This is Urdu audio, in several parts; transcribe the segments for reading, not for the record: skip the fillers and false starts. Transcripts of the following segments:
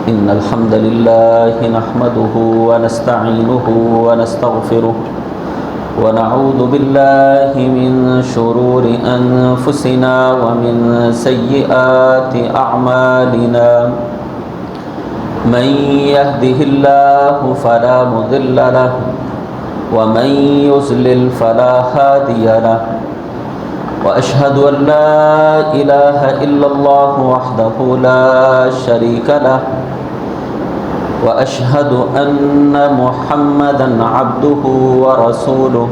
إن الحمد لله نحمده ونستعينه ونستغفره ونعوذ بالله من شرور أنفسنا ومن سيئات أعمالنا من يهده الله فلا مضل له ومن يضلل فلا هادي له وأشهد أن لا إله إلا الله وحده لا شريك له وأشهد أن محمدا عبده ورسوله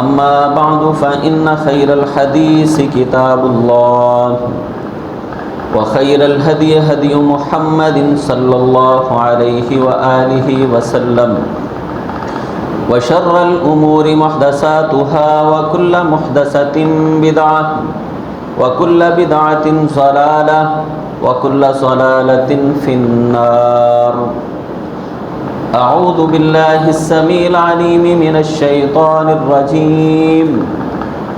أما بعد فإن خير الحديث كتاب الله وخير الهدي هدي محمد صلى الله عليه وآله وسلم وشر الأمور محدثاتها وكل محدثة بدعة وكل بدعة ضلالة وكل ضلالة في النار. أعوذ بالله السميع العليم من الشيطان الرجيم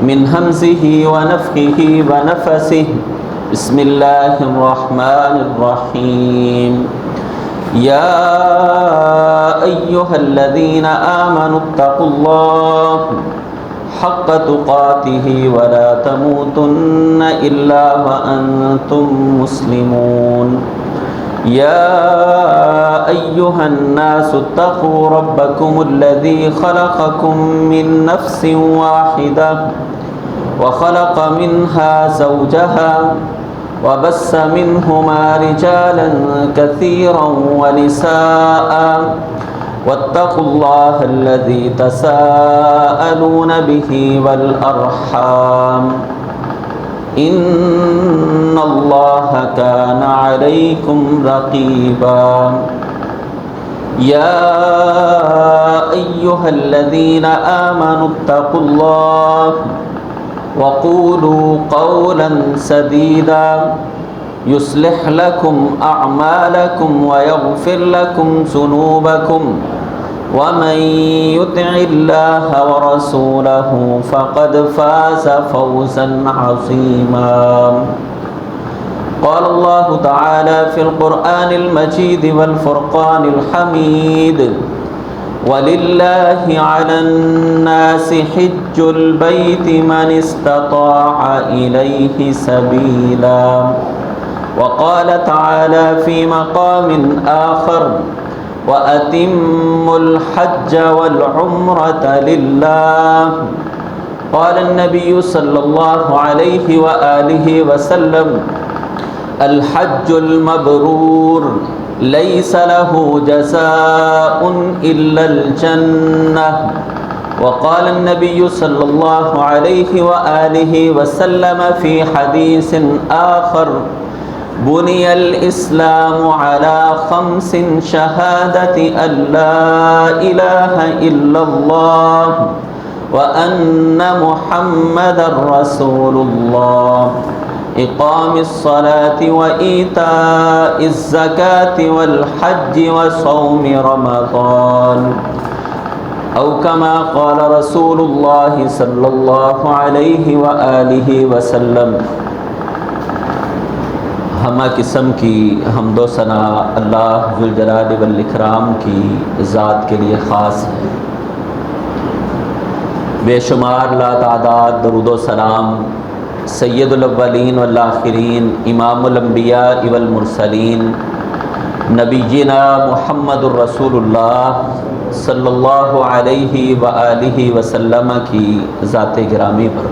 من همزه ونفخه ونفسه. بسم الله الرحمن الرحيم. يا أيها الذين آمنوا اتقوا الله حق تقاته ولا تموتن إلا وأنتم مسلمون. يا أيها الناس اتقوا ربكم الذي خلقكم من نفس واحدة وخلق منها زوجها وبث منهما رجالا كثيرا ونساء واتقوا الله الذي تساءلون به والأرحام إن الله كان عليكم رقيبا. يا أيها الذين آمنوا اتقوا الله وقولوا قولا سديدا يصلح لكم أعمالكم ويغفر لكم ذنوبكم ومن يطع الله ورسوله فقد فاز فوزا عظيما. قال الله تعالى في القرآن المجيد والفرقان الحميد وَلِلَّهِ عَلَى النَّاسِ حِجُّ الْبَيْتِ مَنِ اسْتَطَاعَ إِلَيْهِ سَبِيلًا. وقال تعالى في مقام آخر وَأَتِمُّوا الْحَجَّ وَالْعُمْرَةَ لِلَّهِ. قال النبي صلى الله عليه وآله وسلم الحج المبرور ليس له جزاء إلا الجنة. وقال النبي صلى الله عليه وآله وسلم في حديث آخر بني الإسلام على 5 شهادة أن لا إله إلا الله وأن محمدا رسول الله إقام الصلاة وإيتاء الزكاة والحج وصوم رمضان أو كما قال رسول الله صلى الله عليه وآله وسلم. ہمہ قسم کی حمد و ثنا اللہ ذوالجلال والاکرام کی ذات کے لیے خاص ہے. بے شمار لا تعداد درود و سلام سید الاولین والآخرین امام الانبیاء والمرسلین نبینا محمد الرسول اللہ صلی اللہ علیہ وآلہ وسلم کی ذات گرامی پر.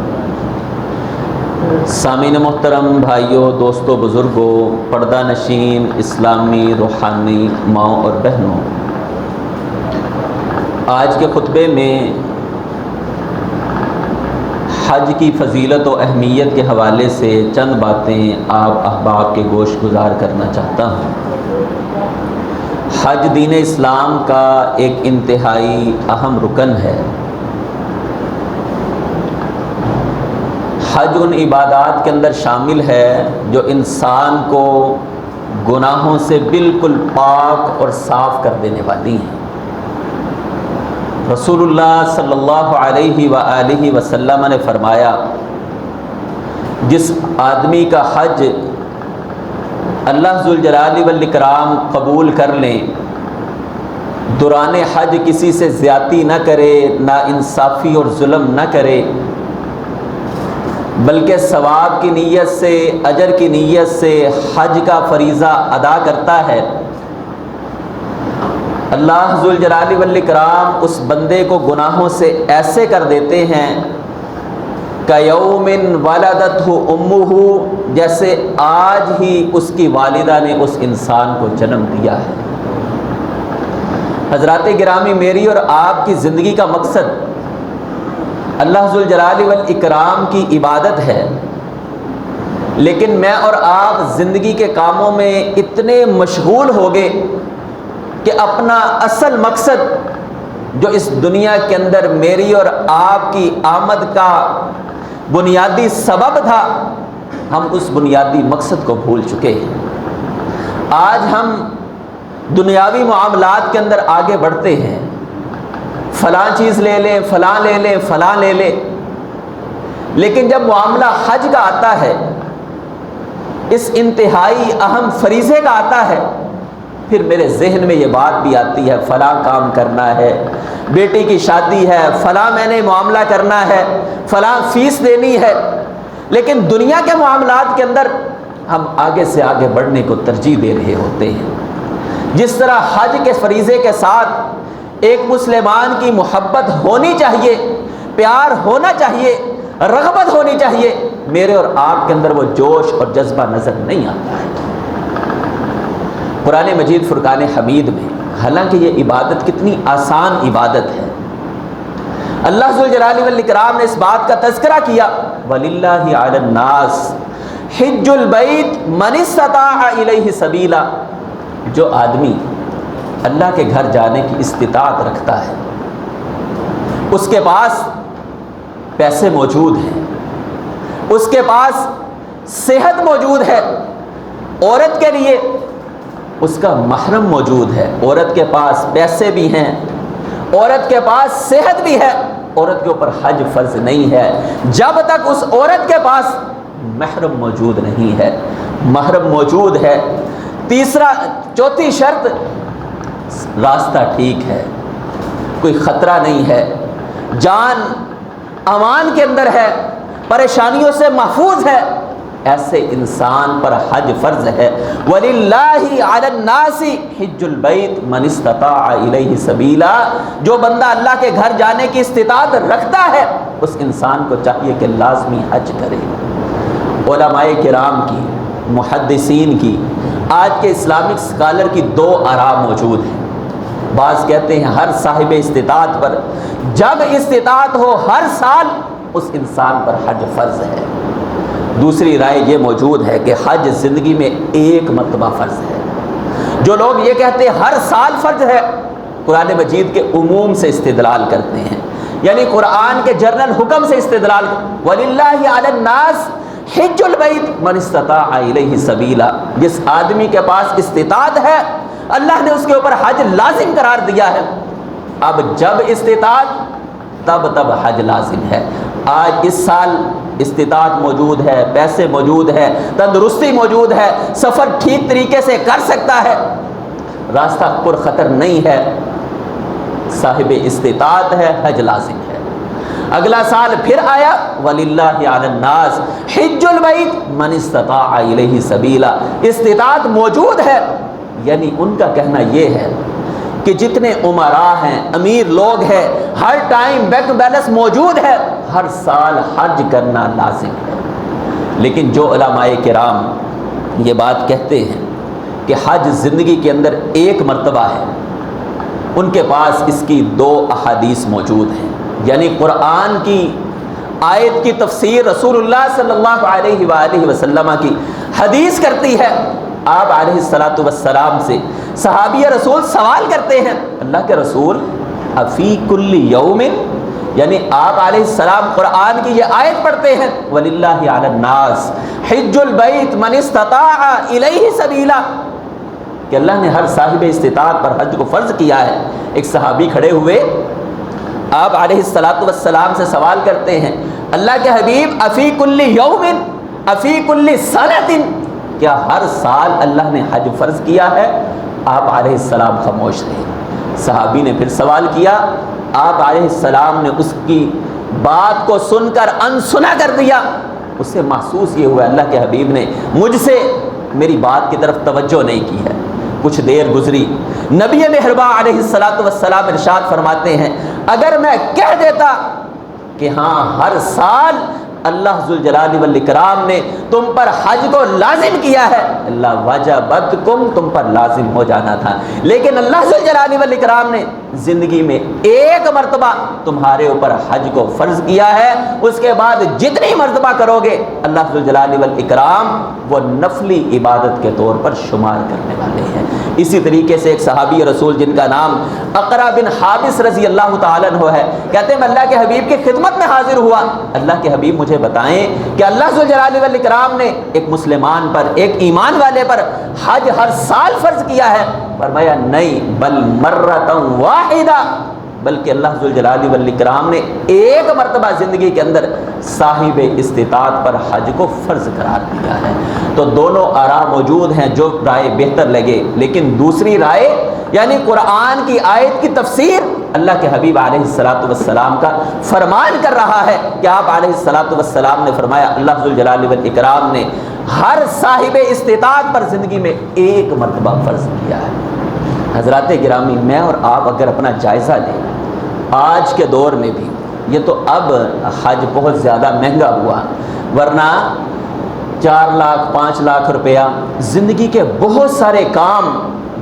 سامعین محترم بھائیوں، دوستوں، بزرگوں، پردہ نشین اسلامی روحانی ماؤں اور بہنوں، آج کے خطبے میں حج کی فضیلت و اہمیت کے حوالے سے چند باتیں آپ احباب کے گوش گزار کرنا چاہتا ہوں. حج دین اسلام کا ایک انتہائی اہم رکن ہے. حج ان عبادات کے اندر شامل ہے جو انسان کو گناہوں سے بالکل پاک اور صاف کر دینے والی ہیں. رسول اللہ صلی اللہ علیہ وآلہ وسلم نے فرمایا جس آدمی کا حج اللہ ذوالجلال والاکرام قبول کر لیں، دوران حج کسی سے زیادتی نہ کرے، نا انصافی اور ظلم نہ کرے، بلکہ ثواب کی نیت سے، اجر کی نیت سے حج کا فریضہ ادا کرتا ہے، اللہ ذوالجلال والاکرام اس بندے کو گناہوں سے ایسے کر دیتے ہیں کَیَوْمٍ وَلَدَتْهُ أُمُّهُ، جیسے آج ہی اس کی والدہ نے اس انسان کو جنم دیا ہے۔ حضرات گرامی، میری اور آپ کی زندگی کا مقصد اللہ ذوالجلال والاکرام کی عبادت ہے، لیکن میں اور آپ زندگی کے کاموں میں اتنے مشغول ہو گئے کہ اپنا اصل مقصد جو اس دنیا کے اندر میری اور آپ کی آمد کا بنیادی سبب تھا، ہم اس بنیادی مقصد کو بھول چکے ہیں۔ آج ہم دنیاوی معاملات کے اندر آگے بڑھتے ہیں، فلاں چیز لے لیں، فلاں لے لیں، فلاں لے لیں، لیکن جب معاملہ حج کا آتا ہے، اس انتہائی اہم فریضے کا آتا ہے، پھر میرے ذہن میں یہ بات بھی آتی ہے فلاں کام کرنا ہے، بیٹی کی شادی ہے، فلاں میں نے معاملہ کرنا ہے، فلاں فیس دینی ہے، لیکن دنیا کے معاملات کے اندر ہم آگے سے آگے بڑھنے کو ترجیح دے رہے ہوتے ہیں۔ جس طرح حج کے فریضے کے ساتھ ایک مسلمان کی محبت ہونی چاہیے، پیار ہونا چاہیے، رغبت ہونی چاہیے، میرے اور آپ کے اندر وہ جوش اور جذبہ نظر نہیں آتا ہے۔ قرآن مجید فرقان حمید میں حالانکہ یہ عبادت کتنی آسان عبادت ہے، اللہ ذوالجلال والاکرام نے اس بات کا تذکرہ کیا وَلِلَّهِ عَلَى النَّاسِ حِجُّ الْبَيْتِ مَنِ اسْتَطَاعَ إِلَيْهِ سَبِيلًا، جو آدمی اللہ کے گھر جانے کی استطاعت رکھتا ہے، اس کے پاس پیسے موجود ہیں، اس کے پاس صحت موجود ہے، عورت کے لیے اس کا محرم موجود ہے، عورت کے پاس پیسے بھی ہیں، عورت کے پاس صحت بھی ہے، عورت کے اوپر حج فرض نہیں ہے جب تک اس عورت کے پاس محرم موجود نہیں ہے۔ محرم موجود ہے، چوتھی شرط، راستہ ٹھیک ہے، کوئی خطرہ نہیں ہے، جان امان کے اندر ہے، پریشانیوں سے محفوظ ہے، ایسے انسان پر حج فرض ہے۔ وَلِلَّهِ عَلَى النَّاسِ حِجُّ الْبَيْتِ مَنِ اسْتَطَاعَ إِلَيْهِ سَبِيلًا، جو بندہ اللہ کے گھر جانے کی استطاعت رکھتا ہے اس انسان کو چاہیے کہ لازمی حج کرے۔ علماء کرام کی، محدثین کی، آج کے اسلامک اسکالر کی دو آراء موجود ہیں۔ بعض کہتے ہیں ہر صاحب استطاعت پر جب استطاعت ہو ہر سال اس انسان پر حج فرض ہے۔ دوسری رائے یہ موجود ہے کہ حج زندگی میں ایک مرتبہ فرض ہے۔ جو لوگ یہ کہتے ہیں ہر سال فرض ہے، قرآن مجید کے عموم سے استدلال کرتے ہیں، یعنی قرآن کے جنرل حکم سے استدلال۔ وَلِلَّهِ عَلَى النَّاسِ حِجُّ الْبَيْتِ مَنِ اسْتَطَاعَ إِلَيْهِ سَبِيلًا، جس آدمی کے پاس استطاعت ہے اللہ نے اس کے اوپر حج لازم قرار دیا ہے۔ اب جب استطاعت تب حج لازم ہے۔ آج اس سال استطاعت موجود ہے، پیسے موجود ہے، تندرستی موجود ہے، سفر ٹھیک طریقے سے کر سکتا ہے، راستہ پر خطر نہیں ہے، صاحب استطاعت ہے، حج لازم ہے۔ اگلا سال پھر آیا وَلِلَّهِ عَلَى النَّاسِ حِجُّ الْبَيْتِ مَنِ اسْتَطَاعَ إِلَيْهِ سَبِيلًا، استطاعت موجود ہے، یعنی ان کا کہنا یہ ہے کہ جتنے امراء ہیں، امیر لوگ ہیں، ہر ٹائم بینک بیلنس موجود ہے، ہر سال حج کرنا لازم ہے۔ لیکن جو علماء کرام یہ بات کہتے ہیں کہ حج زندگی کے اندر ایک مرتبہ ہے، ان کے پاس اس کی دو احادیث موجود ہیں، یعنی قرآن کی آیت کی تفسیر رسول اللہ صلی اللہ علیہ وآلہ وسلم کی حدیث کرتی ہے۔ آپ علیہ الصلاۃ والسلام سے صحابی رسول سوال کرتے ہیں، اللہ کے رسول افی کل یوم، یعنی آپ علیہ السلام قرآن کی یہ آیت پڑھتے ہیں وَلِلَّهِ عَلَى النَّاسِ حِجُّ الْبَيْتِ مَنِ اسْتَطَاعَ إِلَيْهِ سَبِيلًا، کہ اللہ نے ہر صاحب استطاعت پر حج کو فرض کیا ہے۔ ایک صحابی کھڑے ہوئے آپ علیہ الصلاۃ والسلام سے سوال کرتے ہیں، اللہ کے حبیب افی کل یوم افی کل سنۃ، کیا ہر سال اللہ نے حج فرض کیا ہے؟ آپ علیہ السلام خاموش رہے۔ صحابی نے پھر سوال کیا، آپ علیہ السلام نے اس کی بات کو سن کر انسنا کر دیا۔ اس سے محسوس یہ ہوا اللہ کے حبیب نے مجھ سے میری بات کی طرف توجہ نہیں کی ہے۔ کچھ دیر گزری، نبی مہرباں علیہ السلام ارشاد فرماتے ہیں، اگر میں کہہ دیتا کہ ہاں ہر سال اللہ ذوالجلال والاکرام نے تم پر حج کو لازم کیا ہے، اللہ وجبتکم، تم پر لازم ہو جانا تھا، لیکن اللہ ذوالجلال والاکرام نے زندگی میں ایک مرتبہ تمہارے اوپر حج کو فرض کیا ہے، اس کے بعد جتنی مرتبہ کرو گے اللہ ذوالجلال والاکرام وہ نفلی عبادت کے طور پر شمار کرنے والے ہیں۔ اسی طریقے سے ایک صحابی رسول جن کا نام اقرا بن حابس رضی اللہ تعالیٰ عنہ ہے، کہتے ہیں میں اللہ کے حبیب کی خدمت میں حاضر ہوا، اللہ کے حبیب مجھے بتائیں کہ اللہ ذوالجلال والاکرام نے ایک مسلمان پر، ایک ایمان والے پر حج ہر سال فرض کیا ہے؟ فرمایا نہیں، بل مرۃ واحدہ، بلکہ اللہ ذوالجلال والاکرام نے ایک مرتبہ زندگی کے اندر صاحب استطاعت پر حج کو فرض قرار دیا ہے۔ تو دونوں آراء موجود ہیں، جو رائے بہتر لگے، لیکن دوسری رائے یعنی قرآن کی آیت کی تفسیر اللہ کے حبیب علیہ السلام کا فرمان کر رہا ہے کہ آپ علیہ السلام نے فرمایا اللہ ذوالجلال والاکرام نے ہر صاحب استطاعت پر زندگی میں ایک مرتبہ فرض کیا ہے۔ حضرات گرامی، میں اور آپ اگر اپنا جائزہ لیں آج کے دور میں بھی، یہ تو اب حج بہت زیادہ مہنگا ہوا، ورنہ 4 لاکھ 5 لاکھ روپیہ زندگی کے بہت سارے کام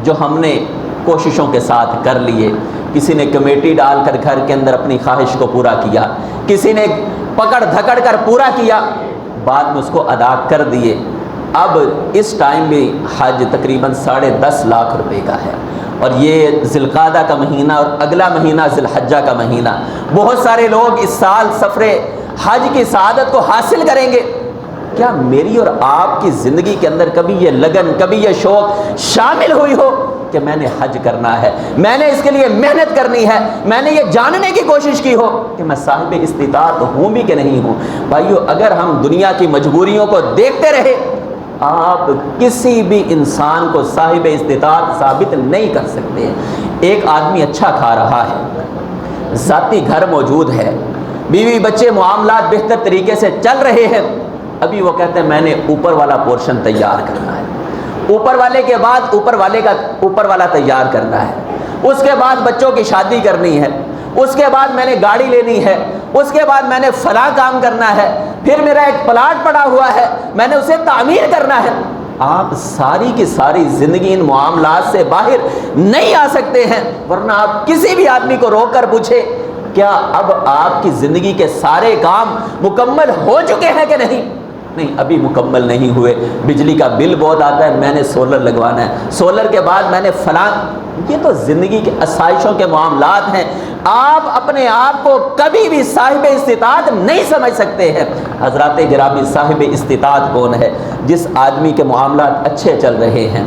جو ہم نے کوششوں کے ساتھ کر لیے، کسی نے کمیٹی ڈال کر گھر کے اندر اپنی خواہش کو پورا کیا، کسی نے پکڑ دھکڑ کر پورا کیا، بعد میں اس کو ادا کر دیے۔ اب اس ٹائم بھی حج تقریباً 10.5 لاکھ روپے کا ہے، اور یہ ذی القعدہ کا مہینہ اور اگلا مہینہ ذی الحجہ کا مہینہ، بہت سارے لوگ اس سال سفر حج کی سعادت کو حاصل کریں گے۔ کیا میری اور آپ کی زندگی کے اندر کبھی یہ لگن، کبھی یہ شوق شامل ہوئی ہو کہ میں نے حج کرنا ہے، میں نے اس کے لیے محنت کرنی ہے، میں نے یہ جاننے کی کوشش کی ہو کہ میں صاحب استطاعت ہوں بھی کہ نہیں ہوں؟ بھائیو، اگر ہم دنیا کی مجبوریوں کو دیکھتے رہے، آپ کسی بھی انسان کو صاحب استطاعت ثابت نہیں کر سکتے۔ ایک آدمی اچھا کھا رہا ہے، ذاتی گھر موجود ہے، بیوی بچے معاملات بہتر طریقے سے چل رہے ہیں، ابھی وہ کہتے ہیں میں نے اوپر والا پورشن تیار کرنا ہے، اوپر والے کے بعد اوپر والا تیار کرنا ہے، اس کے بعد بچوں کی شادی کرنی ہے، اس کے بعد میں نے گاڑی لینی ہے، اس کے بعد میں نے فلاں کام کرنا ہے، پھر میرا ایک پلاٹ پڑا ہوا ہے، میں نے اسے تعمیر کرنا ہے۔ آپ ساری کی ساری زندگی ان معاملات سے باہر نہیں آ سکتے ہیں، ورنہ آپ کسی بھی آدمی کو روک کر پوچھے کیا اب آپ کی زندگی کے سارے کام مکمل ہو چکے ہیں کہ نہیں؟ نہیں، ابھی مکمل نہیں ہوئے۔ بجلی کا بل بہت آتا ہے، میں نے سولر لگوانا ہے، سولر کے بعد میں نے فلاں، یہ تو زندگی کے آسائشوں کے معاملات ہیں۔ آپ اپنے آپ کو کبھی بھی صاحب استطاعت نہیں سمجھ سکتے ہیں۔ حضرات گرامی، صاحب استطاعت کون ہے؟ جس آدمی کے معاملات اچھے چل رہے ہیں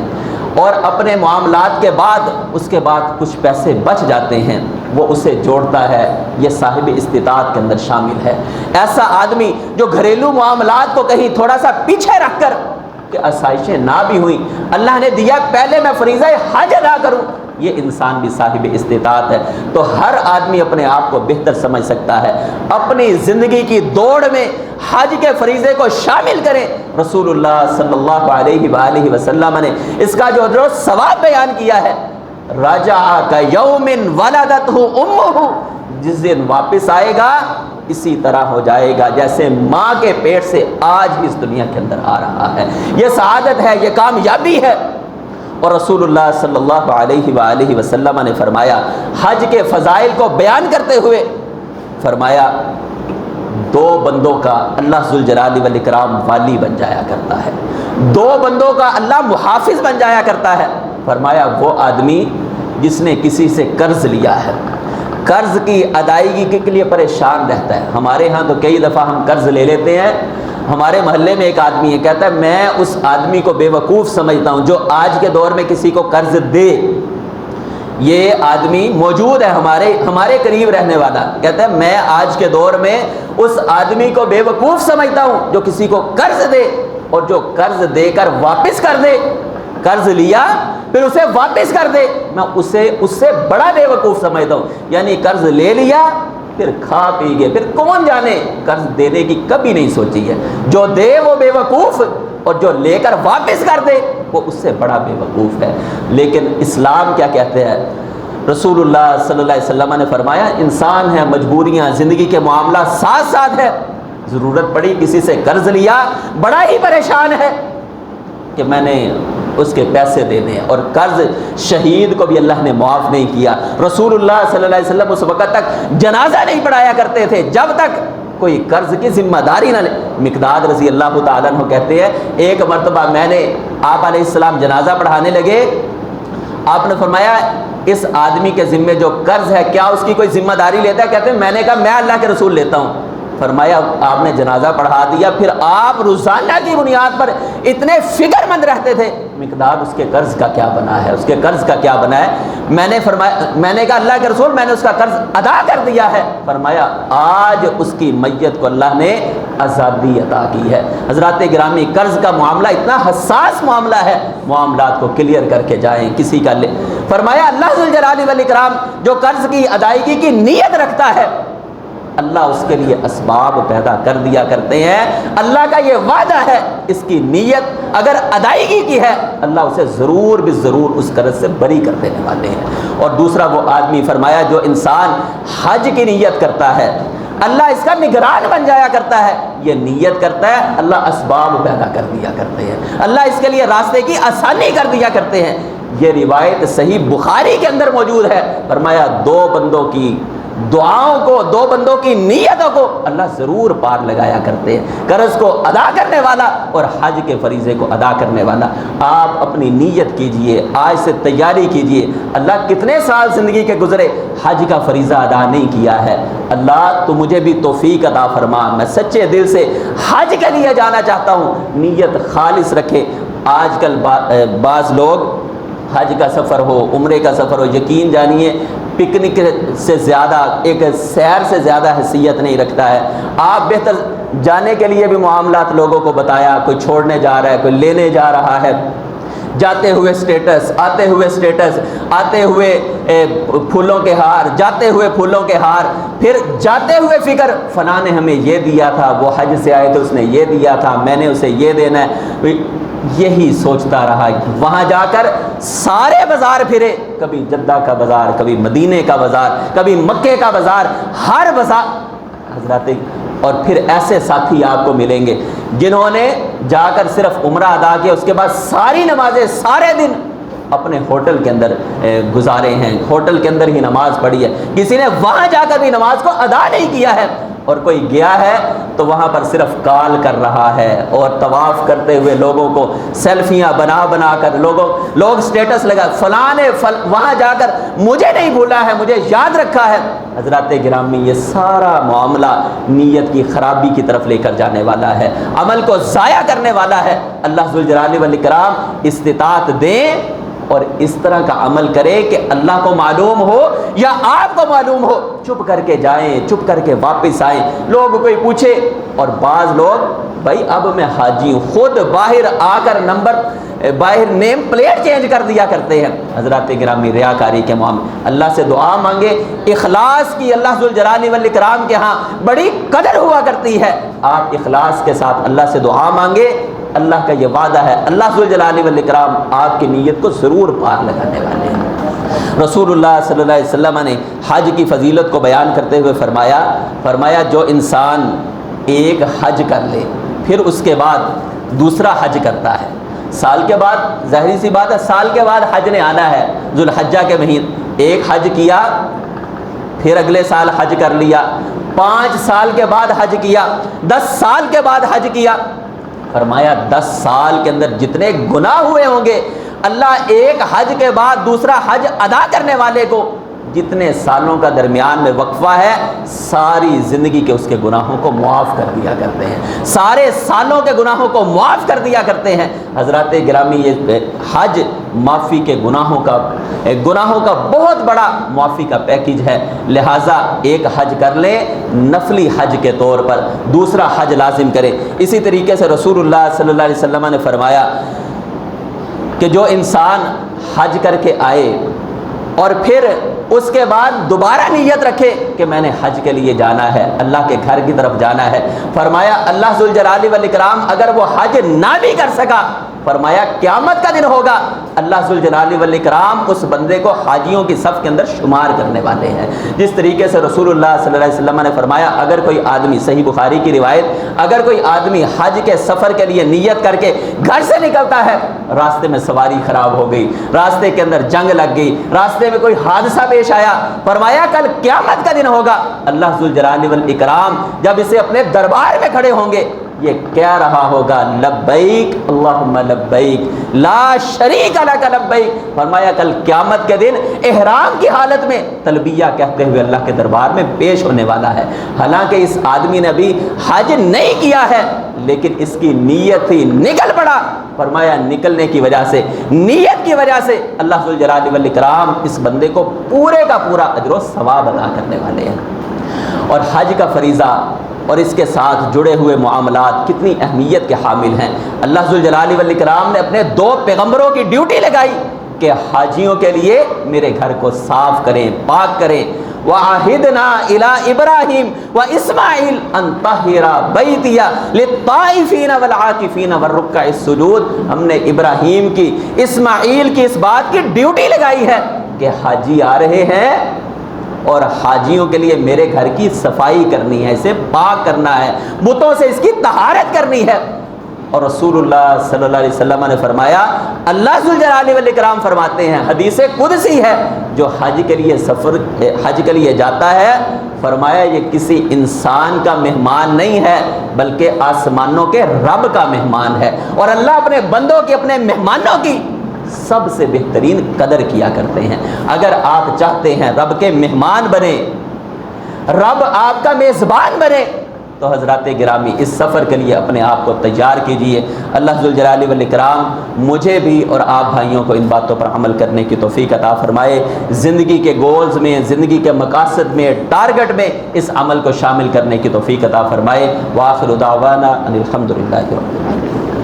اور اپنے معاملات کے بعد اس کے بعد کچھ پیسے بچ جاتے ہیں، وہ اسے جوڑتا ہے، یہ صاحب استطاعت کے اندر شامل ہے۔ ایسا آدمی جو گھریلو معاملات کو کہیں تھوڑا سا پیچھے رکھ کر کہ آسائشیں نہ بھی ہوئیں، اللہ نے دیا پہلے میں فریضہ حج ادا کروں، یہ انسان بھی صاحب استطاعت ہے۔ تو ہر آدمی اپنے آپ کو بہتر سمجھ سکتا ہے، اپنی زندگی کی دوڑ میں حج کے فریضے کو شامل کریں۔ رسول اللہ صلی اللہ علیہ وآلہ وسلم نے اس کا جو ثواب بیان کیا ہے، رجع کیوم ولدتہ امہ، جس دن واپس آئے گا اسی طرح ہو جائے گا جیسے ماں کے پیٹ سے آج ہی اس دنیا کے اندر آ رہا ہے۔ یہ سعادت ہے، یہ کامیابی ہے۔ اور رسول اللہ صلی اللہ علیہ وآلہ وسلم نے فرمایا، حج کے فضائل کو بیان کرتے ہوئے فرمایا، 2 بندوں کا اللہ ذوالجلال والاکرام والی بن جایا کرتا ہے، 2 بندوں کا اللہ محافظ بن جایا کرتا ہے۔ فرمایا وہ آدمی جس نے کسی سے قرض لیا ہے، قرض کی ادائیگی کے لیے پریشان رہتا ہے۔ ہمارے ہاں تو کئی دفعہ ہم قرض لے لیتے ہیں۔ ہمارے محلے میں ایک آدمی ہے، کہتا ہے میں اس آدمی کو بے وقوف سمجھتا ہوں جو آج کے دور میں کسی کو قرض دے۔ یہ آدمی موجود ہے ہمارے قریب رہنے والا، کہتا ہے میں آج کے دور میں اس آدمی کو بے وقوف سمجھتا ہوں جو کسی کو قرض دے۔ اور جو قرض دے کر واپس کر دے، قرض لیا پھر اسے واپس کر دے، میں اسے اس سے بڑا بے وقوف سمجھتا ہوں۔ یعنی قرض لے لیا پھر کھا پی گئے، پھر کون جانے قرض دینے کی کبھی نہیں سوچی ہے۔ جو دے وہ بے وقوف، اور جو لے کر واپس کر دے وہ اس سے بڑا بے وقوف ہے۔ لیکن اسلام کیا کہتے ہیں؟ رسول اللہ صلی اللہ علیہ وسلم نے فرمایا انسان ہے، مجبوریاں، زندگی کے معاملات ساتھ ساتھ ہے، ضرورت پڑی کسی سے قرض لیا، بڑا ہی پریشان ہے کہ میں نے اس کے پیسے دینے ہیں، اور قرض شہید کو بھی اللہ نے معاف نہیں کیا۔ رسول اللہ صلی اللہ علیہ وسلم اس وقت تک جنازہ نہیں پڑھایا کرتے تھے جب تک کوئی قرض کی ذمہ داری نہ لے۔ مقداد رضی اللہ تعالیٰ عنہ کہتے ہیں ایک مرتبہ میں نے، آپ علیہ السلام جنازہ پڑھانے لگے، آپ نے فرمایا اس آدمی کے ذمے جو قرض ہے کیا اس کی کوئی ذمہ داری لیتا ہے؟ کہتے ہیں میں نے کہا میں اللہ کے رسول لیتا ہوں۔ فرمایا آپ نے جنازہ پڑھا دیا، پھر آپ روزانہ کی بنیاد پر اتنے فکر مند رہتے تھے مقدار اس کے قرض کا کیا بنا ہے، اس کے قرض کا کیا بنا ہے۔ میں نے کہا اللہ کے رسول میں نے اس کا قرض ادا کر دیا ہے۔ فرمایا آج اس کی میت کو اللہ نے آزادی عطا کی ہے۔ حضرات گرامی، قرض کا معاملہ اتنا حساس معاملہ ہے، معاملات کو کلیئر کر کے جائیں کسی کا لے۔ فرمایا اللہ ذوالجلال والاکرام جو قرض کی ادائیگی کی نیت رکھتا ہے اللہ اس کے لیے اسباب پیدا کر دیا کرتے ہیں۔ اللہ کا یہ وعدہ ہے اس کی نیت اگر ادائیگی کی ہے اللہ اسے ضرور بھی ضرور اس قرض سے بری کر دینے والے ہیں۔ اور دوسرا وہ آدمی فرمایا جو انسان حج کی نیت کرتا ہے اللہ اس کا نگران بن جایا کرتا ہے، یہ نیت کرتا ہے اللہ اسباب پیدا کر دیا کرتے ہیں، اللہ اس کے لیے راستے کی آسانی کر دیا کرتے ہیں۔ یہ روایت صحیح بخاری کے اندر موجود ہے۔ فرمایا دو بندوں کی دعاؤں کو، دو بندوں کی نیتوں کو اللہ ضرور پار لگایا کرتے ہیں، قرض کو ادا کرنے والا اور حج کے فریضے کو ادا کرنے والا۔ آپ اپنی نیت کیجئے، آج سے تیاری کیجئے۔ اللہ کتنے سال زندگی کے گزرے حج کا فریضہ ادا نہیں کیا ہے، اللہ تو مجھے بھی توفیق عطا فرما، میں سچے دل سے حج کے لیے جانا چاہتا ہوں۔ نیت خالص رکھے۔ آج کل بعض لوگ حج کا سفر ہو، عمرے کا سفر ہو، یقین جانیے پکنک سے زیادہ، ایک سیر سے زیادہ حیثیت نہیں رکھتا ہے۔ آپ بہتر جانے کے لیے بھی معاملات لوگوں کو بتایا، کوئی چھوڑنے جا رہا ہے، کوئی لینے جا رہا ہے، جاتے ہوئے سٹیٹس، آتے ہوئے سٹیٹس، آتے ہوئے پھولوں کے ہار، جاتے ہوئے پھولوں کے ہار، پھر جاتے ہوئے فکر فلاں نے ہمیں یہ دیا تھا، وہ حج سے آئے تھے اس نے یہ دیا تھا، میں نے اسے یہ دینا ہے۔ یہی سوچتا رہا، وہاں جا کر سارے بازار پھرے، کبھی جدہ کا بازار، کبھی مدینے کا بازار، کبھی مکے کا بازار، ہر بازار حضرات۔ اور پھر ایسے ساتھی آپ کو ملیں گے جنہوں نے جا کر صرف عمرہ ادا کیا، اس کے بعد ساری نمازیں سارے دن اپنے ہوٹل کے اندر گزارے ہیں، ہوٹل کے اندر ہی نماز پڑھی ہے، کسی نے وہاں جا کر بھی نماز کو ادا نہیں کیا ہے، اور کوئی گیا ہے تو وہاں پر صرف کال کر رہا ہے اور طواف کرتے ہوئے لوگوں کو سیلفیاں بنا کر لوگ سٹیٹس لگا فلاں نے وہاں جا کر مجھے نہیں بھولا ہے، مجھے یاد رکھا ہے۔ حضرات گرامی، یہ سارا معاملہ نیت کی خرابی کی طرف لے کر جانے والا ہے، عمل کو ضائع کرنے والا ہے۔ اللہ ذوالجلال والاکرام استطاعت دیں اور اس طرح کا عمل کرے کہ اللہ کو معلوم ہو یا آپ کو معلوم ہو، چپ کر کے جائیں، چپ کر کے واپس آئیں۔ لوگ کوئی پوچھے، اور بعض لوگ بھائی اب میں حاجی ہوں، خود باہر آ کر باہر نیم پلیٹ چینج کر دیا کرتے ہیں۔ حضرات گرامی، ریاکاری کے معاملے، اللہ سے دعا مانگے، اخلاص کی اللہ ذوالجلال والاکرام کے ہاں بڑی قدر ہوا کرتی ہے۔ آپ اخلاص کے ساتھ اللہ سے دعا مانگے، اللہ کا یہ وعدہ ہے اللہ ذوالجلال والاکرام آپ کی نیت کو ضرور پار لگانے والے ہیں۔ رسول اللہ صلی اللہ علیہ وسلم نے حج کی فضیلت کو بیان کرتے ہوئے فرمایا جو انسان ایک حج کر لے پھر اس کے بعد دوسرا حج کرتا ہے، سال کے بعد، ظاہری سی بات ہے سال کے بعد حج نے آنا ہے، ذوالحجہ کے مہینے ایک حج کیا، پھر اگلے سال حج کر لیا، 5 سال کے بعد حج کیا، 10 سال کے بعد حج کیا۔ فرمایا 10 سال کے اندر جتنے گناہ ہوئے ہوں گے اللہ ایک حج کے بعد دوسرا حج ادا کرنے والے کو جتنے سالوں کا درمیان میں وقفہ ہے ساری زندگی کے اس کے گناہوں کو معاف کر دیا کرتے ہیں، سارے سالوں کے گناہوں کو معاف کر دیا کرتے ہیں۔ حضرات گرامی، یہ حج معافی کے گناہوں کا بہت بڑا معافی کا پیکیج ہے، لہٰذا ایک حج کر لیں نفلی حج کے طور پر، دوسرا حج لازم کریں۔ اسی طریقے سے رسول اللہ صلی اللہ علیہ وسلم نے فرمایا کہ جو انسان حج کر کے آئے اور پھر اس کے بعد دوبارہ نیت رکھے کہ میں نے حج کے لیے جانا ہے، اللہ کے گھر کی طرف جانا ہے، فرمایا اللہ ذوالجلال والاکرام اگر وہ حج نہ بھی کر سکا، فرمایا قیامت کا دن ہوگا اللہ ذوالجلال والاکرام اس بندے کو حاجیوں کی صف کے اندر شمار کرنے والے ہیں۔ جس طریقے سے رسول اللہ صلی اللہ علیہ وسلم نے فرمایا اگر کوئی آدمی، صحیح بخاری کی روایت، اگر کوئی آدمی حج کے سفر کے لیے نیت کر کے گھر سے نکلتا ہے، راستے میں سواری خراب ہو گئی، راستے کے اندر جنگ لگ گئی، راستے میں کوئی حادثہ پیش آیا، فرمایا کل قیامت کا دن ہوگا اللہ ذوالجلال والاکرام جب اسے اپنے دربار میں کھڑے ہوں گے یہ کہہ رہا ہوگا لبیک اللہم لبیک لا شریک لک لبیک، فرمایا کل قیامت کے دن احرام کی حالت میں تلبیہ کہتے ہوئے اللہ کے دربار میں پیش ہونے والا ہے۔ حالانکہ اس آدمی نے ابھی حج نہیں کیا ہے لیکن اس کی نیت ہی نکل پڑا، فرمایا نکلنے کی وجہ سے، نیت کی وجہ سے اللہ ذوالجلال والاکرام اس بندے کو پورے کا پورا اجر و ثواب عطا کرنے والے ہیں۔ اور حج کا فریضہ اور اس کے ساتھ جڑے ہوئے معاملات کتنی اہمیت کے حامل ہیں۔ اللہ ذوالجلال والاکرام نے اپنے 2 پیغمبروں کی ڈیوٹی لگائی کہ حاجیوں کے لیے میرے گھر کو صاف کریں، پاک کریں۔ وَعَهِدْنَا إِلَىٰ إِبْرَاهِيمَ وَإِسْمَاعِيلَ أَن طَهِّرَ بَيْتِيَ لِلطَّائِفِينَ وَالْعَاكِفِينَ وَالرُّكَّعِ السُّجُودِ، ہم نے ابراہیم کی، اسماعیل کی اس بات کی ڈیوٹی لگائی ہے کہ حاجی آ رہے ہیں اور حاجیوں کے لیے میرے گھر کی صفائی کرنی ہے، اسے پاک کرنا ہے، بتوں سے اس کی طہارت کرنی ہے۔ اور رسول اللہ صلی اللہ علیہ وسلم نے فرمایا اللہ ذوالجلال والاکرام فرماتے ہیں، حدیث قدسی ہے، جو حج کے لیے جاتا ہے، فرمایا یہ کسی انسان کا مہمان نہیں ہے بلکہ آسمانوں کے رب کا مہمان ہے، اور اللہ اپنے بندوں کی، اپنے مہمانوں کی سب سے بہترین قدر کیا کرتے ہیں۔ اگر آپ چاہتے ہیں رب کے مہمان بنے، رب آپ کا میزبان بنے، تو حضرات گرامی اس سفر کے لیے اپنے آپ کو تیار کیجئے۔ اللہ ذوالجلال والاکرام مجھے بھی اور آپ بھائیوں کو ان باتوں پر عمل کرنے کی توفیق عطا فرمائے، زندگی کے گولز میں، زندگی کے مقاصد میں، ٹارگٹ میں اس عمل کو شامل کرنے کی توفیق عطا فرمائے۔ وآخر دعوانا ان الحمد للہ رب العالمین۔